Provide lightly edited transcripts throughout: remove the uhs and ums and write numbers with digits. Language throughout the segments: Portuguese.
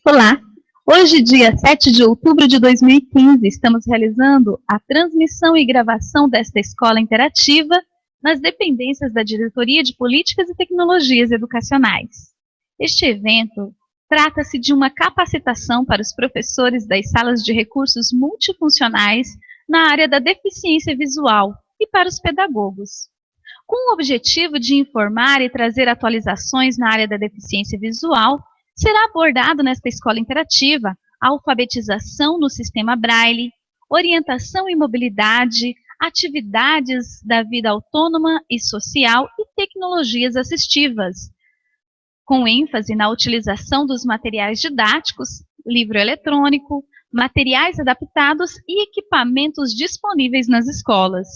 Olá! Hoje, dia 7 de outubro de 2015, estamos realizando a transmissão e gravação desta escola interativa nas dependências da Diretoria de Políticas e Tecnologias Educacionais. Este evento trata-se de uma capacitação para os professores das salas de recursos multifuncionais na área da deficiência visual e para os pedagogos. Com o objetivo de informar e trazer atualizações na área da deficiência visual, será abordado nesta escola interativa a alfabetização no sistema Braille, orientação e mobilidade, atividades da vida autônoma e social e tecnologias assistivas, com ênfase na utilização dos materiais didáticos, livro eletrônico, materiais adaptados e equipamentos disponíveis nas escolas.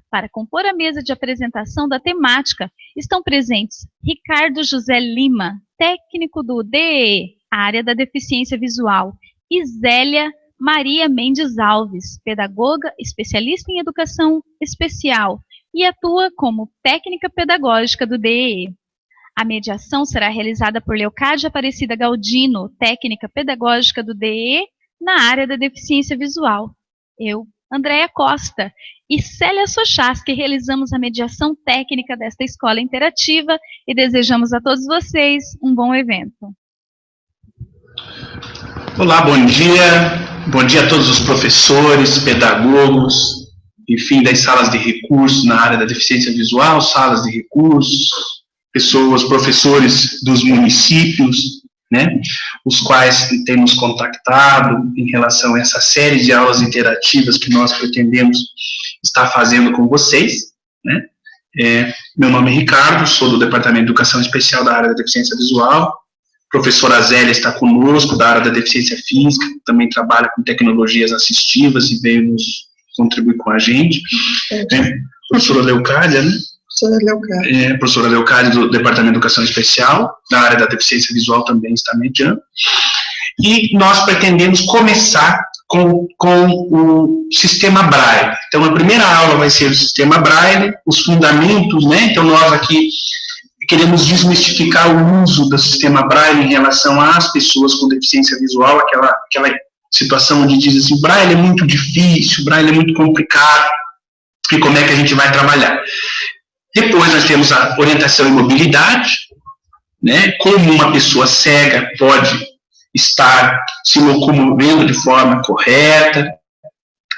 Para compor a mesa de apresentação da temática, estão presentes Ricardo José Lima, técnico do DEE, área da deficiência visual, e Zélia Maria Mendes Alves, pedagoga, especialista em educação especial, e atua como técnica pedagógica do DEE. A mediação será realizada por Leocádia Aparecida Galdino, técnica pedagógica do DEE, na área da deficiência visual. Eu, Andréia Costa e Célia Sochas, que realizamos a mediação técnica desta escola interativa e desejamos a todos vocês um bom evento. Olá, bom dia. Bom dia a todos os professores, pedagogos, enfim, das salas de recursos na área da deficiência visual, salas de recursos, pessoas, professores dos municípios, né, os quais têm nos contactado em relação a essa série de aulas interativas que nós pretendemos estar fazendo com vocês, né. Meu nome é Ricardo, sou do Departamento de Educação Especial da área da deficiência visual. Professora Zélia está conosco, da área da deficiência física, também trabalha com tecnologias assistivas e veio nos contribuir com a gente. Professora Leocádia, né? Professora Leocádia, do Departamento de Educação Especial, da área da deficiência visual, também está mediando. E nós pretendemos começar com o sistema Braille. Então, a primeira aula vai ser o sistema Braille, os fundamentos, né? Então, nós aqui queremos desmistificar o uso do sistema Braille em relação às pessoas com deficiência visual, aquela situação onde diz assim, Braille é muito difícil, Braille é muito complicado, e como é que a gente vai trabalhar. Depois nós temos a orientação e mobilidade, né, como uma pessoa cega pode estar se locomovendo de forma correta,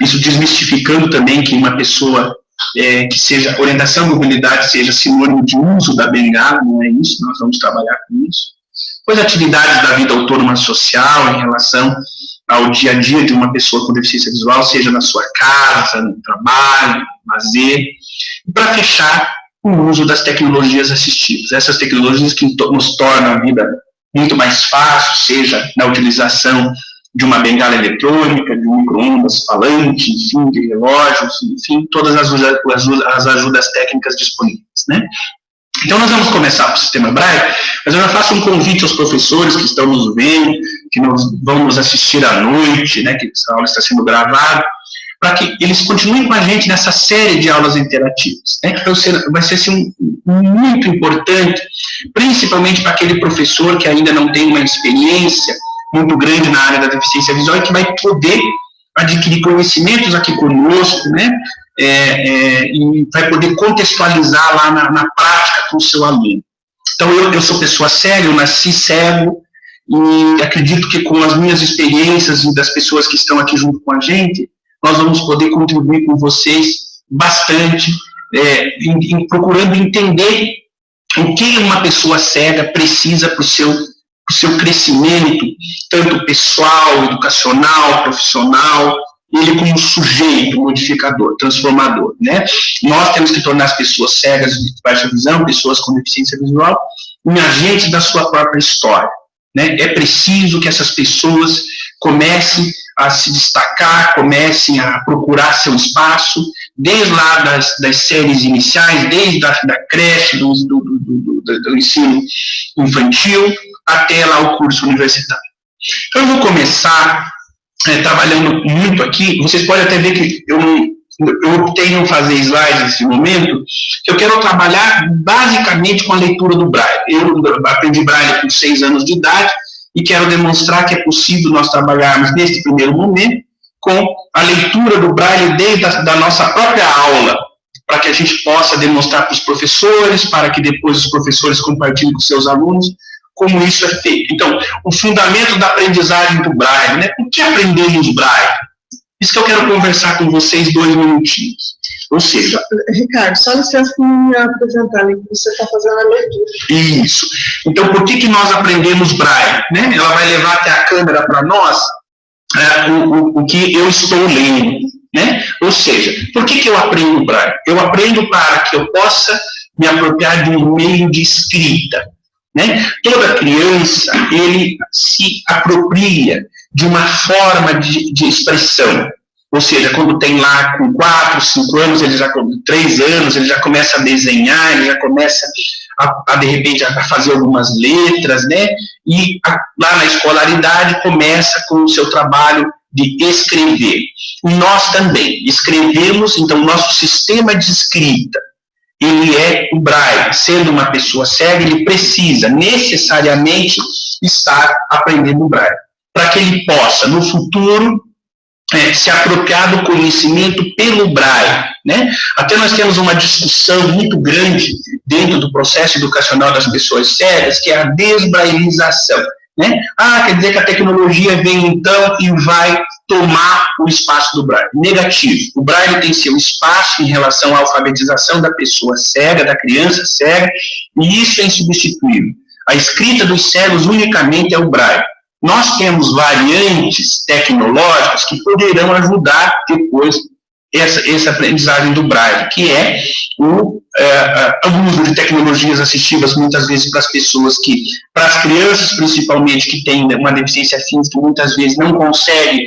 isso desmistificando também que uma pessoa que seja, orientação e mobilidade seja sinônimo de uso da bengala, não é isso, nós vamos trabalhar com isso. Depois atividades da vida autônoma social em relação ao dia a dia de uma pessoa com deficiência visual, seja na sua casa, no trabalho, no lazer, e para fechar, o uso das tecnologias assistivas, essas tecnologias que nos tornam a vida muito mais fácil, seja na utilização de uma bengala eletrônica, de um micro-ondas falante, enfim, de relógios, enfim, todas as ajudas técnicas disponíveis, né? Então, nós vamos começar com o sistema Braille, mas eu já faço um convite aos professores que estão nos vendo, que vão nos assistir à noite, né, que essa aula está sendo gravada, para que eles continuem com a gente nessa série de aulas interativas, né, que vai ser assim, muito importante, principalmente para aquele professor que ainda não tem uma experiência muito grande na área da deficiência visual e que vai poder adquirir conhecimentos aqui conosco, né, e vai poder contextualizar lá na prática com o seu aluno. Então, eu sou pessoa cega, eu nasci cego, e acredito que com as minhas experiências e das pessoas que estão aqui junto com a gente, nós vamos poder contribuir com vocês bastante, procurando entender o que uma pessoa cega precisa para o seu crescimento, tanto pessoal, educacional, profissional, ele como sujeito, modificador, transformador, né? Nós temos que tornar as pessoas cegas de baixa visão, pessoas com deficiência visual, em agentes da sua própria história, né? É preciso que essas pessoas comecem a se destacar, comecem a procurar seu espaço, desde lá das séries iniciais, desde a creche, do ensino infantil, até lá o curso universitário. Então, eu vou começar trabalhando muito aqui. Vocês podem até ver que eu optei em não fazer slides nesse momento, que eu quero trabalhar basicamente com a leitura do Braille. Eu aprendi Braille com 6 anos de idade, e quero demonstrar que é possível nós trabalharmos neste primeiro momento com a leitura do Braille desde a nossa própria aula, para que a gente possa demonstrar para os professores, para que depois os professores compartilhem com seus alunos como isso é feito. Então, o fundamento da aprendizagem do Braille, né? Por que aprendemos Braille? Isso que eu quero conversar com vocês 2 minutinhos. Ou seja... Ricardo, só licença para me apresentar, que você está fazendo a leitura. Isso. Então, por que nós aprendemos Braille? Né? Ela vai levar até a câmera para nós o que eu estou lendo. Né? Ou seja, por que eu aprendo Braille? Eu aprendo para que eu possa me apropriar de um meio de escrita. Né? Toda criança, ele se apropria de uma forma de expressão. Ou seja, quando tem lá com 4, 5 anos, ele já com 3 anos, ele já começa a desenhar, ele já começa de repente, a fazer algumas letras, né? E lá na escolaridade começa com o seu trabalho de escrever. E nós também escrevemos, então, o nosso sistema de escrita, ele é o Braille. Sendo uma pessoa cega, ele precisa necessariamente estar aprendendo o Braille, para que ele possa, no futuro, se apropriar do conhecimento pelo Braille, né? Até nós temos uma discussão muito grande dentro do processo educacional das pessoas cegas, que é a desbrailização, né? Quer dizer que a tecnologia vem então e vai tomar o espaço do Braille. Negativo. O Braille tem seu espaço em relação à alfabetização da pessoa cega, da criança cega, e isso é insubstituível. A escrita dos cegos unicamente é o Braille. Nós temos variantes tecnológicas que poderão ajudar depois essa aprendizagem do Braille, que é o uso de tecnologias assistivas, muitas vezes para as pessoas para as crianças principalmente, que têm uma deficiência física, que muitas vezes não conseguem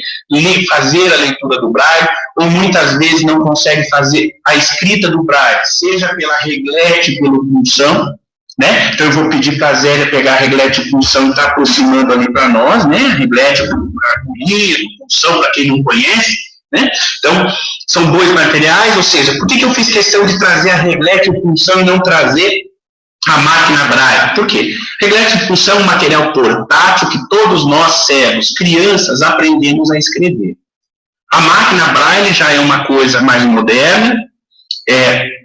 fazer a leitura do Braille, ou muitas vezes não conseguem fazer a escrita do Braille, seja pela reglete, pelo pulsão, né? Então eu vou pedir para a Zélia pegar a reglete e pulsão e estar aproximando ali para nós, né? A reglete, a agulhinha, a pulsão, para quem não conhece, né? Então, são 2 materiais, ou seja, por que eu fiz questão de trazer a reglete e pulsão e não trazer a máquina Braille? Por quê? Reglete e pulsão é um material portátil que todos nós cegos, crianças, aprendemos a escrever. A máquina Braille já é uma coisa mais moderna,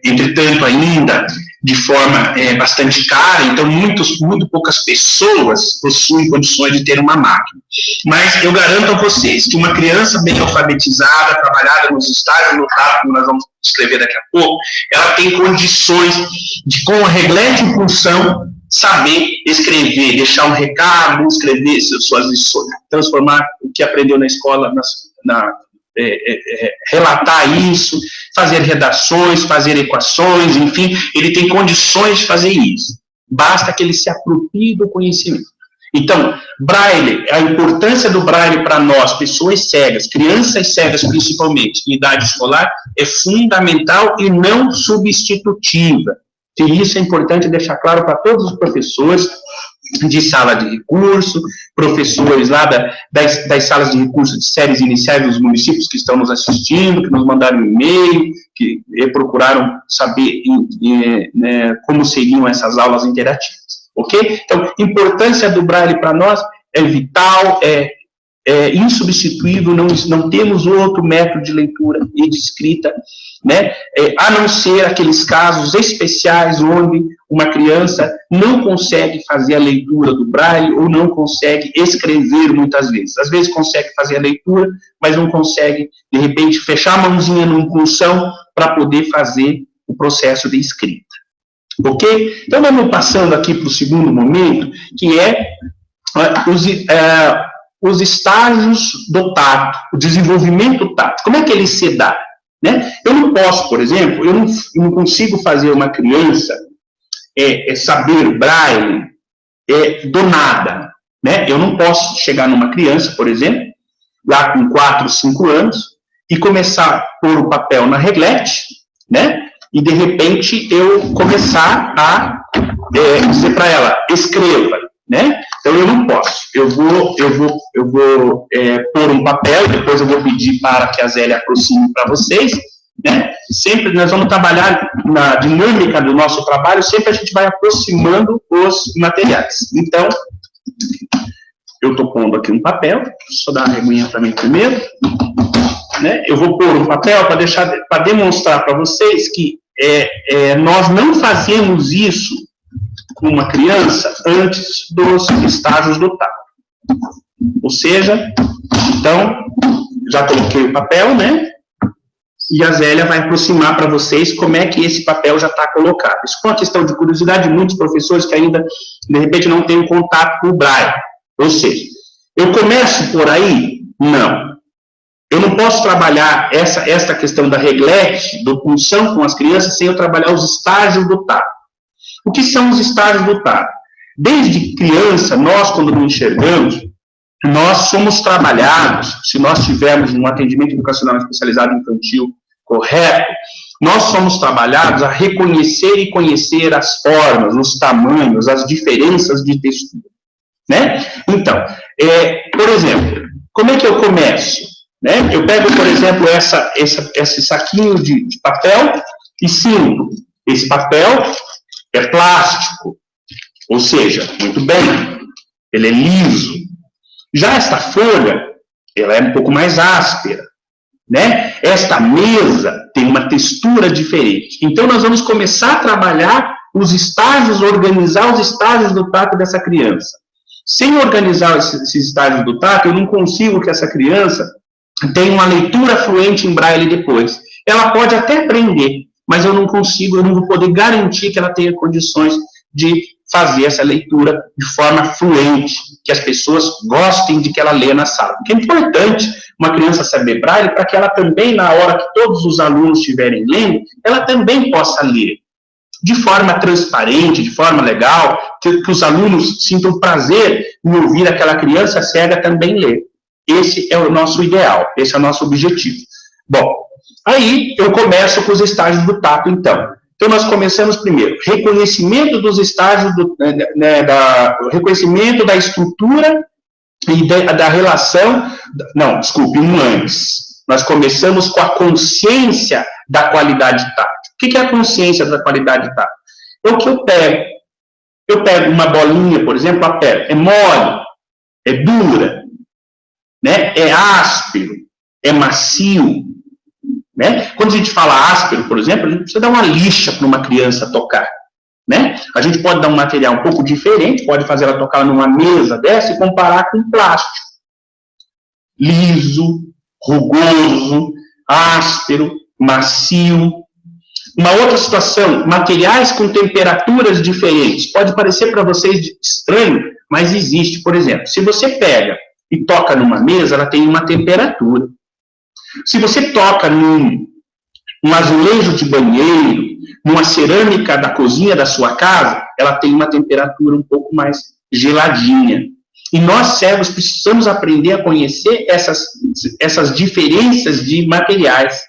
entretanto ainda de forma bastante cara, então muito poucas pessoas possuem condições de ter uma máquina. Mas eu garanto a vocês que uma criança bem alfabetizada, trabalhada nos estágios notáveis, como nós vamos escrever daqui a pouco, ela tem condições de, com a reglete e pulsão, saber escrever, deixar um recado, escrever suas lições, transformar o que aprendeu na escola, relatar isso, fazer redações, fazer equações, enfim, ele tem condições de fazer isso. Basta que ele se aproprie do conhecimento. Então, Braille, a importância do Braille para nós, pessoas cegas, crianças cegas principalmente, em idade escolar, é fundamental e não substitutiva. E isso é importante deixar claro para todos os professores de sala de recurso, professores lá das salas de recurso de séries iniciais dos municípios que estão nos assistindo, que nos mandaram um e-mail, que procuraram saber como seriam essas aulas interativas, ok? Então, a importância do Braille para nós é vital, é insubstituível, não temos outro método de leitura e de escrita, né, a não ser aqueles casos especiais onde uma criança não consegue fazer a leitura do Braille ou não consegue escrever muitas vezes. Às vezes consegue fazer a leitura, mas não consegue, de repente, fechar a mãozinha numa punção para poder fazer o processo de escrita. Ok? Então, vamos passando aqui para o segundo momento, que é os estágios do tato, o desenvolvimento tato. Como é que ele se dá? Né? Eu não posso, por exemplo, eu não consigo fazer uma criança saber Braille do nada. Né? Eu não posso chegar numa criança, por exemplo, lá com 4, 5 anos, e começar a pôr o papel na reglete, né? E de repente eu começar a dizer para ela, escreva, né? Então eu não posso, eu vou pôr um papel, depois eu vou pedir para que a Zélia aproxime para vocês, né? Sempre nós vamos trabalhar na dinâmica do nosso trabalho, sempre a gente vai aproximando os materiais. Então, eu estou pondo aqui um papel, só dar uma reguinha para mim primeiro, né? Eu vou pôr um papel para demonstrar para vocês que nós não fazemos isso com uma criança antes dos estágios do TAP. Ou seja, então, já coloquei o papel, né? E a Zélia vai aproximar para vocês como é que esse papel já está colocado. Isso é uma questão de curiosidade de muitos professores que ainda, de repente, não têm contato com o Braille. Ou seja, eu começo por aí? Não. Eu não posso trabalhar esta questão da reglete, da punção com as crianças, sem eu trabalhar os estágios do TAP. O que são os estágios do TAP? Desde criança, nós, quando não enxergamos, nós somos trabalhados, se nós tivermos um atendimento educacional especializado infantil correto, nós somos trabalhados a reconhecer e conhecer as formas, os tamanhos, as diferenças de textura, né? Então, por exemplo, como é que eu começo? Né? Eu pego, por exemplo, esse saquinho de papel e sinto. Esse papel é plástico, ou seja, muito bem, ele é liso. Já esta folha, ela é um pouco mais áspera, né? Esta mesa tem uma textura diferente. Então, nós vamos começar a trabalhar os estágios, organizar os estágios do tato dessa criança. Sem organizar esses estágios do tato, eu não consigo que essa criança tenha uma leitura fluente em Braille depois. Ela pode até aprender, mas eu não vou poder garantir que ela tenha condições de fazer essa leitura de forma fluente, que as pessoas gostem de que ela lê na sala. Porque é importante uma criança saber Braille para que ela também, na hora que todos os alunos estiverem lendo, ela também possa ler de forma transparente, de forma legal, que os alunos sintam prazer em ouvir aquela criança cega também ler. Esse é o nosso ideal, esse é o nosso objetivo. Bom, aí eu começo com os estágios do tato, então. Então, nós começamos primeiro, reconhecimento dos estágios, reconhecimento da estrutura e da relação, não, desculpe, antes. Nós começamos com a consciência da qualidade tátil. O que é a consciência da qualidade tátil? É o que eu pego. Eu pego uma bolinha, por exemplo, a pele, é mole, é dura, né? É áspero, é macio. Né? Quando a gente fala áspero, por exemplo, a gente precisa dar uma lixa para uma criança tocar. Né? A gente pode dar um material um pouco diferente, pode fazer ela tocar numa mesa dessa e comparar com plástico. Liso, rugoso, áspero, macio. Uma outra situação, materiais com temperaturas diferentes. Pode parecer para vocês estranho, mas existe. Por exemplo, se você pega e toca numa mesa, ela tem uma temperatura. Se você toca num azulejo de banheiro, numa cerâmica da cozinha da sua casa, ela tem uma temperatura um pouco mais geladinha. E nós, cegos, precisamos aprender a conhecer essas diferenças de materiais.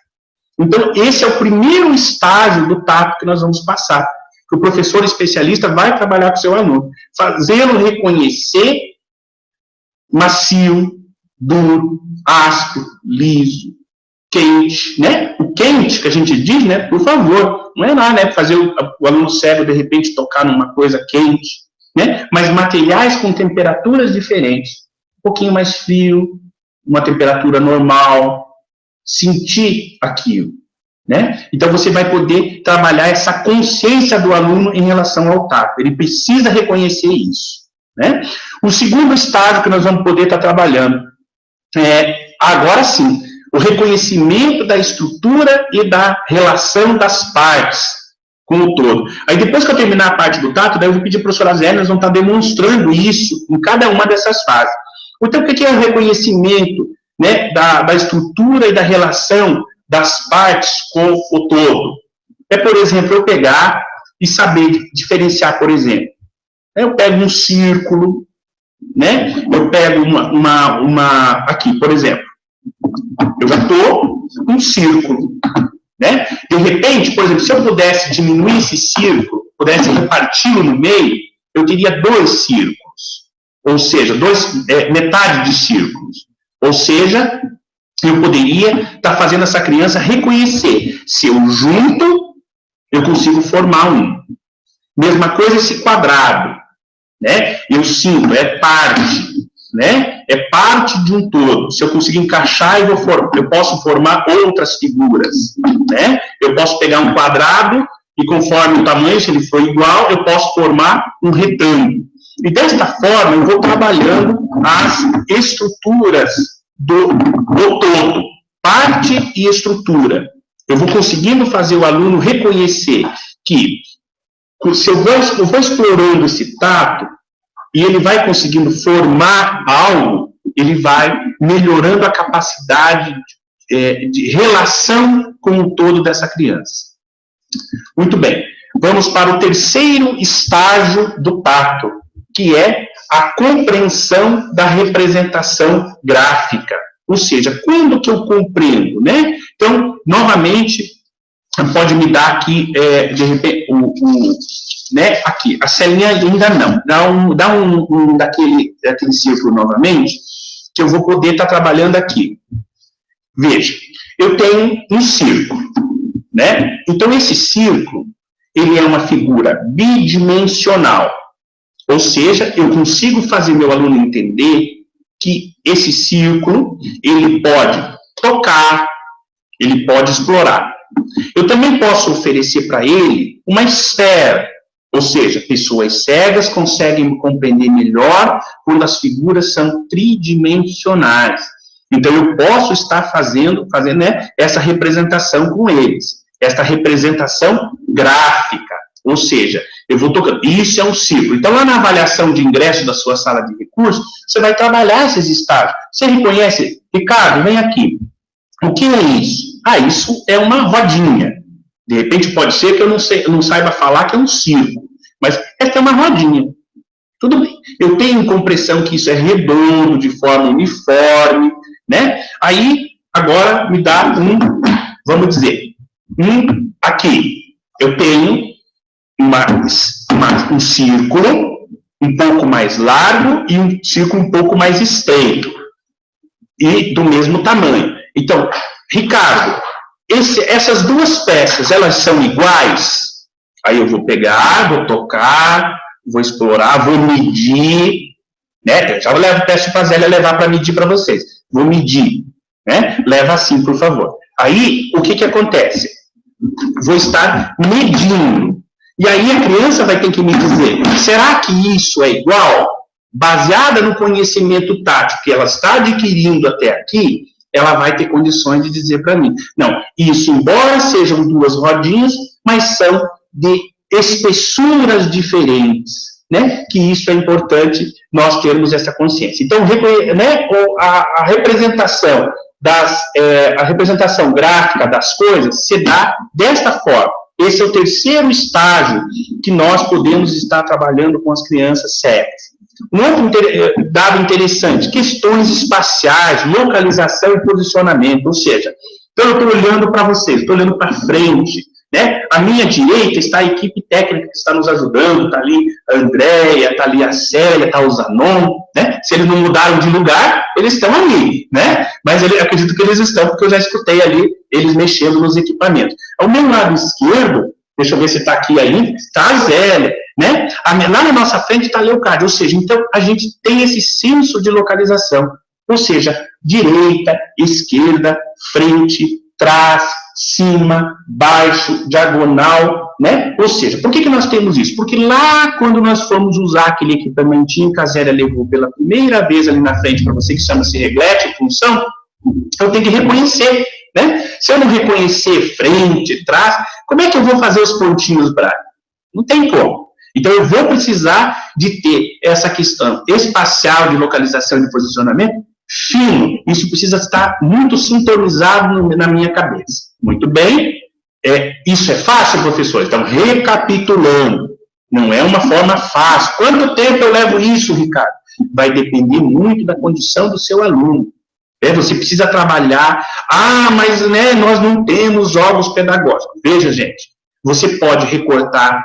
Então, esse é o primeiro estágio do tato que nós vamos passar. Que o professor especialista vai trabalhar com o seu aluno. Fazê-lo reconhecer macio, duro, áspero, liso, quente, né? O quente que a gente diz, né? Por favor, não é nada, né? Fazer o aluno cego, de repente, tocar numa coisa quente, né? Mas materiais com temperaturas diferentes. Um pouquinho mais frio, uma temperatura normal, sentir aquilo, né? Então, você vai poder trabalhar essa consciência do aluno em relação ao tato. Ele precisa reconhecer isso, né? O segundo estágio que nós vamos poder estar trabalhando agora sim, o reconhecimento da estrutura e da relação das partes com o todo. Aí depois que eu terminar a parte do tato, daí eu vou pedir para a professora Zélia, nós vamos estar demonstrando isso em cada uma dessas fases. Então, o que é o reconhecimento, né, da estrutura e da relação das partes com o todo? É, por exemplo, eu pegar e saber diferenciar, por exemplo. Eu pego um círculo, né? Eu pego aqui, por exemplo, eu já estou com um círculo, né? De repente, por exemplo, se eu pudesse diminuir esse círculo, pudesse reparti-lo no meio, eu teria dois círculos, ou seja, metade de círculos, ou seja, eu poderia estar fazendo essa criança reconhecer, se eu junto, eu consigo formar um. Mesma coisa esse quadrado, né? Eu sinto, é parte. né? É parte de um todo. Se eu conseguir encaixar, eu posso formar outras figuras, né? Eu posso pegar um quadrado e, conforme o tamanho, se ele for igual, eu posso formar um retângulo. E desta forma, eu vou trabalhando as estruturas do todo, parte e estrutura. Eu vou conseguindo fazer o aluno reconhecer que, se eu vou explorando esse tato, e ele vai conseguindo formar algo, ele vai melhorando a capacidade de relação com o todo dessa criança. Muito bem, vamos para o terceiro estágio do tato, que é a compreensão da representação gráfica. Ou seja, quando que eu compreendo, né? Então, novamente, pode me dar aqui, de repente, né? Aqui, a celinha ainda não. Dá um daquele círculo novamente, que eu vou poder estar trabalhando aqui. Veja, eu tenho um círculo, né? Então, esse círculo, ele é uma figura bidimensional. Ou seja, eu consigo fazer meu aluno entender que esse círculo, ele pode tocar, ele pode explorar. Eu também posso oferecer para ele uma esfera, ou seja, pessoas cegas conseguem compreender melhor quando as figuras são tridimensionais. Então, eu posso estar fazendo né, essa representação com eles, essa representação gráfica, ou seja, eu vou tocando. Isso é um ciclo. Então, lá na avaliação de ingresso da sua sala de recursos, você vai trabalhar esses estágios. Você reconhece, Ricardo, vem aqui. O que é isso? Ah, isso é uma rodinha. De repente, pode ser que eu não saiba falar que é um círculo. Mas essa é uma rodinha. Tudo bem. Eu tenho compreensão que isso é redondo, de forma uniforme, né? Aí, agora, me dá vamos dizer, aqui. Eu tenho um círculo um pouco mais largo e um círculo um pouco mais estreito. E do mesmo tamanho. Então, Ricardo, essas duas peças, elas são iguais? Aí eu vou pegar, vou tocar, vou explorar, vou medir, né? Já peço para a Zélia levar para medir para vocês. Vou medir, né? Leva assim, por favor. Aí, o que acontece? Vou estar medindo. E aí a criança vai ter que me dizer, será que isso é igual? Baseada no conhecimento tático que ela está adquirindo até aqui, ela vai ter condições de dizer para mim, não, isso, embora sejam duas rodinhas, mas são de espessuras diferentes, né? Que isso é importante nós termos essa consciência. Então, né, a representação a representação gráfica das coisas se dá desta forma. Esse é o terceiro estágio que nós podemos estar trabalhando com as crianças cegas. Um outro dado interessante, questões espaciais, localização e posicionamento, ou seja, então eu estou olhando para vocês, estou olhando para frente, né? À minha direita está a equipe técnica que está nos ajudando, está ali a Andréia, está ali a Célia, está o Zanon, né? Se eles não mudaram de lugar, eles estão ali, né? Mas eu acredito que eles estão, porque eu já escutei ali eles mexendo nos equipamentos. Ao meu lado esquerdo, deixa eu ver se está aqui ainda, está a Zélia, né? Lá na nossa frente está a Leocádia, ou seja, então a gente tem esse senso de localização, ou seja, direita, esquerda, frente, trás, cima, baixo, diagonal, né? Ou seja, por que nós temos isso? Porque lá, quando nós fomos usar aquele equipamentinho que a Zélia levou pela primeira vez ali na frente para você, que chama-se reglete, função, eu tenho que reconhecer, né? Se eu não reconhecer frente, trás, como é que eu vou fazer os pontinhos braille? Não tem como. Então, eu vou precisar de ter essa questão espacial de localização e de posicionamento fino. Isso precisa estar muito sintonizado na minha cabeça. Muito bem. Isso é fácil, professor? Então, recapitulando. Não é uma forma fácil. Quanto tempo eu levo isso, Ricardo? Vai depender muito da condição do seu aluno. Você precisa trabalhar. Ah, mas né, nós não temos jogos pedagógicos. Veja, gente, você pode recortar,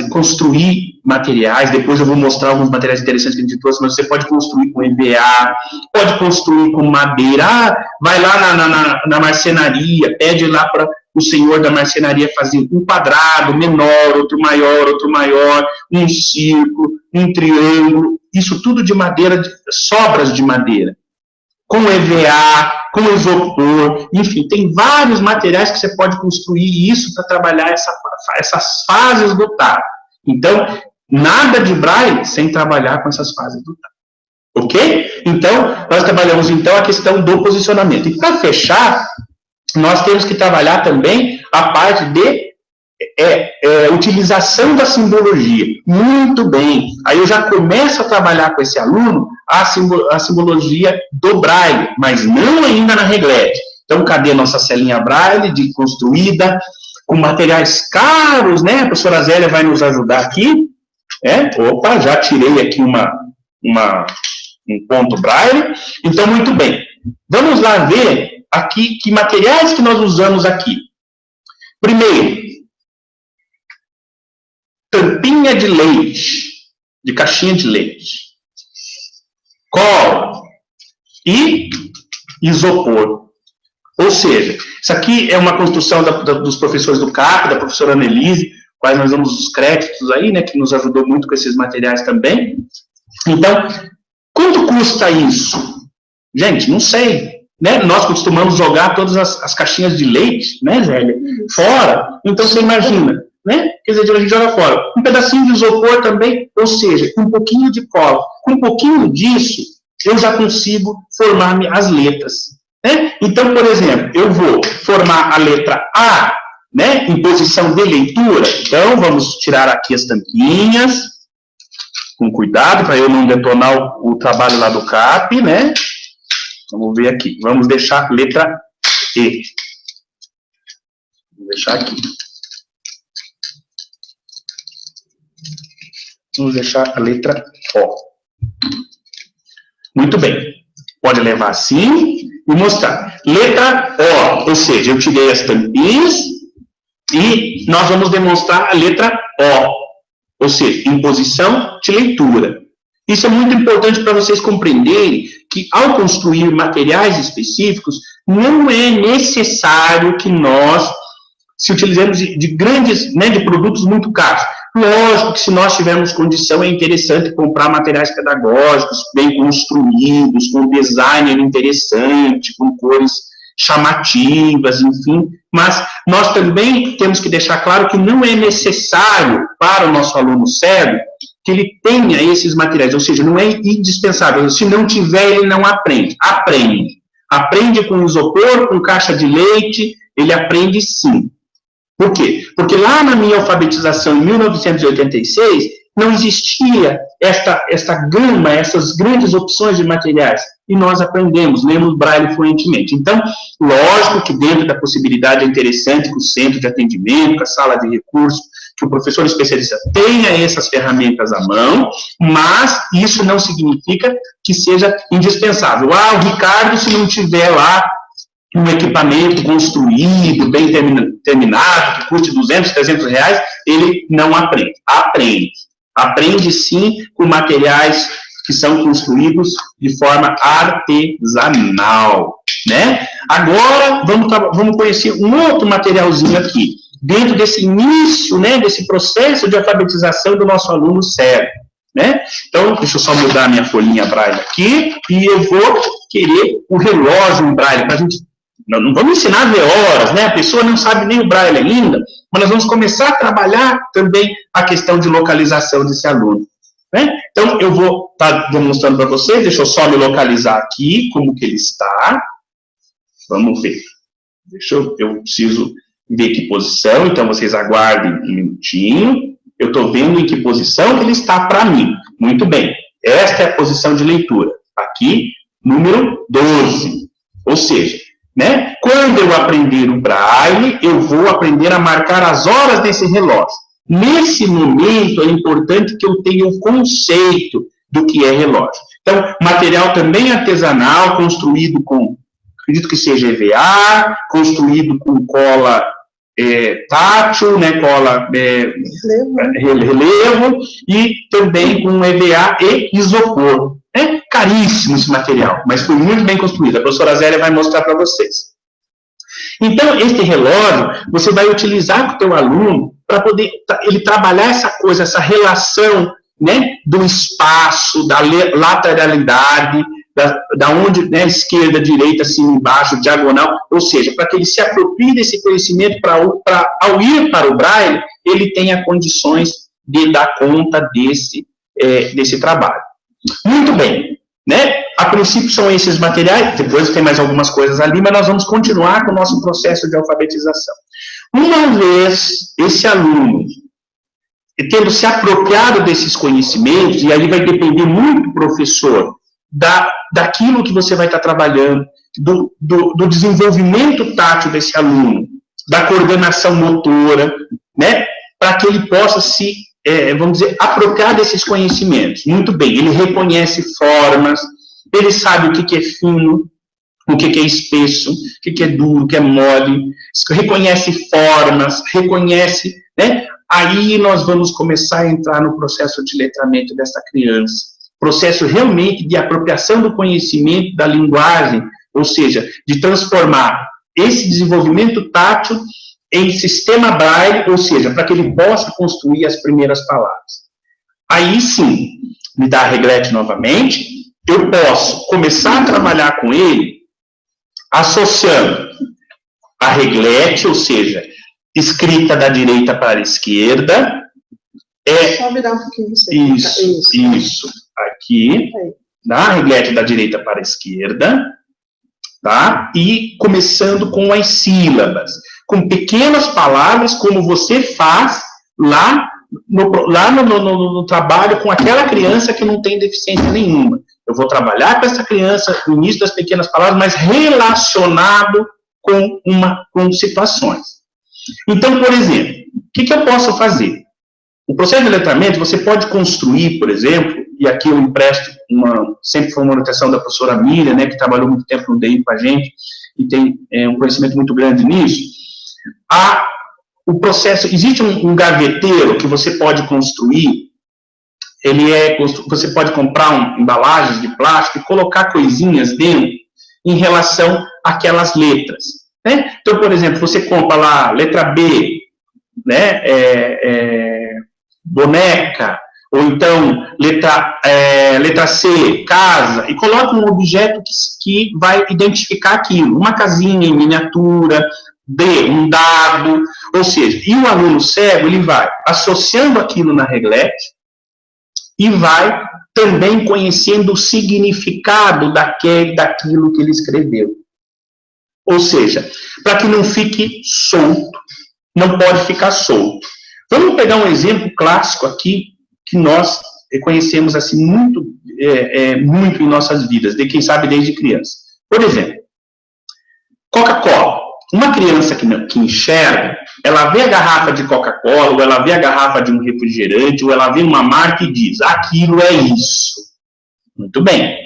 construir materiais, depois eu vou mostrar alguns materiais interessantes que a gente trouxe, mas você pode construir com EVA, pode construir com madeira, vai lá na marcenaria, pede lá para o senhor da marcenaria fazer um quadrado menor, outro maior, um círculo, um triângulo, isso tudo de madeira, sobras de madeira, com EVA, com isopor, enfim, tem vários materiais que você pode construir isso para trabalhar essas fases do TAP. Então, nada de Braille sem trabalhar com essas fases do TAP. Ok? Então, nós trabalhamos, então, a questão do posicionamento. E para fechar, nós temos que trabalhar também a parte de utilização da simbologia. Muito bem. Aí eu já começo a trabalhar com esse aluno a simbologia do Braille, mas não ainda na reglete. Então, cadê a nossa celinha Braille construída, com materiais caros, né? A professora Zélia vai nos ajudar aqui. Opa, já tirei aqui um ponto Braille. Então, muito bem. Vamos lá ver aqui que materiais que nós usamos aqui. Primeiro, tampinha de leite, de caixinha de leite, cola e isopor. Ou seja, isso aqui é uma construção dos professores do CAP, da professora Annelise, quais nós damos os créditos aí, né, que nos ajudou muito com esses materiais também. Então, quanto custa isso? Gente, não sei. Né? Nós costumamos jogar todas as caixinhas de leite, né, Zélia, fora. Então, você imagina, né? Quer dizer, a gente joga fora. Um pedacinho de isopor também, ou seja, um pouquinho de cola. Com um pouquinho disso, eu já consigo formar as letras. Né? Então, por exemplo, eu vou formar a letra A, né, em posição de leitura. Então, vamos tirar aqui as tampinhas, com cuidado, para eu não detonar o trabalho lá do CAP, né? Vamos ver aqui. Vamos deixar a letra E. Vou deixar aqui. Vamos deixar a letra O. Muito bem. Pode levar assim e mostrar. Letra O, ou seja, eu tirei as tampinhas e nós vamos demonstrar a letra O, ou seja, em posição de leitura. Isso é muito importante para vocês compreenderem que, ao construir materiais específicos, não é necessário que nós se utilizemos de grandes, né, de produtos muito caros. Lógico que se nós tivermos condição, é interessante comprar materiais pedagógicos, bem construídos, com design interessante, com cores chamativas, enfim. Mas nós também temos que deixar claro que não é necessário para o nosso aluno cego que ele tenha esses materiais, ou seja, não é indispensável. Se não tiver, ele não aprende. Aprende com isopor, com caixa de leite, ele aprende sim. Por quê? Porque lá na minha alfabetização, em 1986, não existia esta gama, essas grandes opções de materiais. E nós aprendemos, lemos Braille fluentemente. Então, lógico que dentro da possibilidade é interessante que o centro de atendimento, a sala de recursos, que o professor especialista tenha essas ferramentas à mão, mas isso não significa que seja indispensável. O Ricardo, se não tiver lá um equipamento construído, bem terminado, que custe 200, 300 reais, ele não aprende. Aprende sim com materiais que são construídos de forma artesanal, né? Agora, vamos conhecer um outro materialzinho aqui, dentro desse início, né, desse processo de alfabetização do nosso aluno cego, né? Então, deixa eu só mudar a minha folhinha Braille aqui, e eu vou querer o relógio em Braille, para a gente. Não vamos ensinar a ver horas, né? A pessoa não sabe nem o Braille ainda, mas nós vamos começar a trabalhar também a questão de localização desse aluno, né? Então, eu vou estar demonstrando para vocês, deixa eu só me localizar aqui, como que ele está. Vamos ver. Eu preciso ver que posição, então vocês aguardem um minutinho. Eu estou vendo em que posição ele está para mim. Muito bem. Esta é a posição de leitura. Aqui, número 12. Ou seja, né, quando eu aprender o Braille, eu vou aprender a marcar as horas desse relógio. Nesse momento, é importante que eu tenha o conceito do que é relógio. Então, material também artesanal, construído com, acredito que seja EVA, construído com cola tátil, né, cola relevo, e também com EVA e isopor. É caríssimo esse material, mas foi muito bem construído. A professora Zélia vai mostrar para vocês. Então, este relógio, você vai utilizar com o teu aluno para poder ele trabalhar essa coisa, essa relação né, do espaço, da lateralidade, da onde, né, esquerda, direita, cima, embaixo, diagonal, ou seja, para que ele se aproprie desse conhecimento, ao ir para o Braille, ele tenha condições de dar conta desse trabalho. Muito bem, né? A princípio são esses materiais, depois tem mais algumas coisas ali, mas nós vamos continuar com o nosso processo de alfabetização. Uma vez esse aluno tendo se apropriado desses conhecimentos, e aí vai depender muito, professor, daquilo que você vai estar trabalhando, do desenvolvimento tátil desse aluno, da coordenação motora, né, para que ele possa vamos dizer, apropriar desses conhecimentos. Muito bem, ele reconhece formas, ele sabe o que é fino, o que é espesso, o que é duro, o que é mole, reconhece formas, reconhece, né? Aí nós vamos começar a entrar no processo de letramento dessa criança, processo realmente de apropriação do conhecimento, da linguagem, ou seja, de transformar esse desenvolvimento tátil em sistema Braille, ou seja, para que ele possa construir as primeiras palavras. Aí sim, me dá a reglete novamente, eu posso começar a trabalhar com ele associando a reglete, ou seja, escrita da direita para a esquerda. Só virar um pouquinho você. Isso. Aqui, tá? Reglete da direita para a esquerda, tá? E começando com as sílabas, com pequenas palavras, como você faz lá no trabalho com aquela criança que não tem deficiência nenhuma. Eu vou trabalhar com essa criança no início das pequenas palavras, mas relacionado com situações. Então, por exemplo, o que eu posso fazer? O processo de letramento, você pode construir, por exemplo, e aqui eu empresto sempre foi uma orientação da professora Miriam, né, que trabalhou muito tempo no DI com a gente, e tem um conhecimento muito grande nisso. O processo, existe um gaveteiro que você pode construir, você pode comprar embalagens de plástico e colocar coisinhas dentro em relação àquelas letras, né? Então, por exemplo, você compra lá letra B, né, boneca, ou então letra C, casa, e coloca um objeto que vai identificar aquilo, uma casinha em miniatura, D, um dado, ou seja, e o aluno cego, ele vai associando aquilo na reglete e vai também conhecendo o significado daquilo que ele escreveu. Ou seja, para que não fique solto, não pode ficar solto. Vamos pegar um exemplo clássico aqui, que nós conhecemos assim muito em nossas vidas, de quem sabe desde criança. Por exemplo, Coca-Cola. Uma criança que enxerga, ela vê a garrafa de Coca-Cola, ou ela vê a garrafa de um refrigerante, ou ela vê uma marca e diz, aquilo é isso. Muito bem.